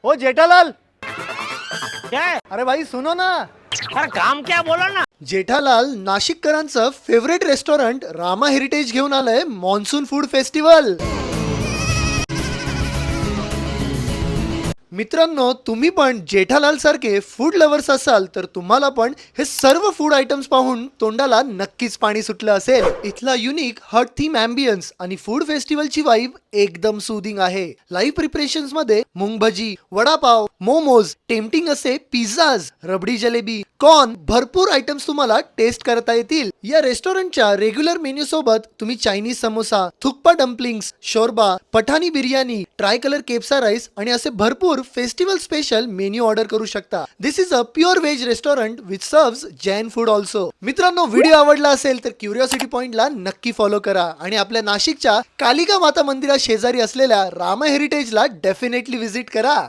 ओ जेठालाल, क्या है? अरे भाई सुनो ना. अरे काम क्या बोला ना. जेठालाल नाशिककरांचं फेवरेट रेस्टॉरंट रामा हेरिटेज घेऊन आलंय मॉन्सून फूड फेस्टिवल. मित्रांनो, तुम्ही पण जेठालाल सारखे फूड लवर्स असाल तर तुम्हाला पण हे सर्व फूड आयटम्स पाहून तोंडाला नक्कीच पाणी सुटलं असेल. इथला युनिक हट थीम अँबियन्स आणि फूड फेस्टिवलची वाईब एकदम सुदिंग आहे. लाईव्ह प्रिपरेशन्स मध्ये मुंग भजी, वडापाव, मोमोज, टेम्पटिंग असे पिझ्झाज, रबडी जलेबी, कॉर्न, भरपूर आयटम्स तुम्हाला टेस्ट करता येतील. या रेस्टॉरंटच्या रेग्युलर मेन्यू सोबत तुम्ही Chinese samosa, thukpa dumplings, shorba, Pathani biryani, tricolour केपसा राईस आणि असे भरपूर फेस्टिवल स्पेशल मेन्यू ऑर्डर करू शकता. This is a pure veg restaurant which serves Jain food also. मित्रांनो, व्हिडिओ आवडला असेल तर क्युरिओसिटी पॉइंटला नक्की फॉलो करा आणि आपल्या नाशिकच्या कालिका माता मंदिरा शेजारी असलेल्या रामा हेरिटेजला डेफिनेटली व्हिजिट करा.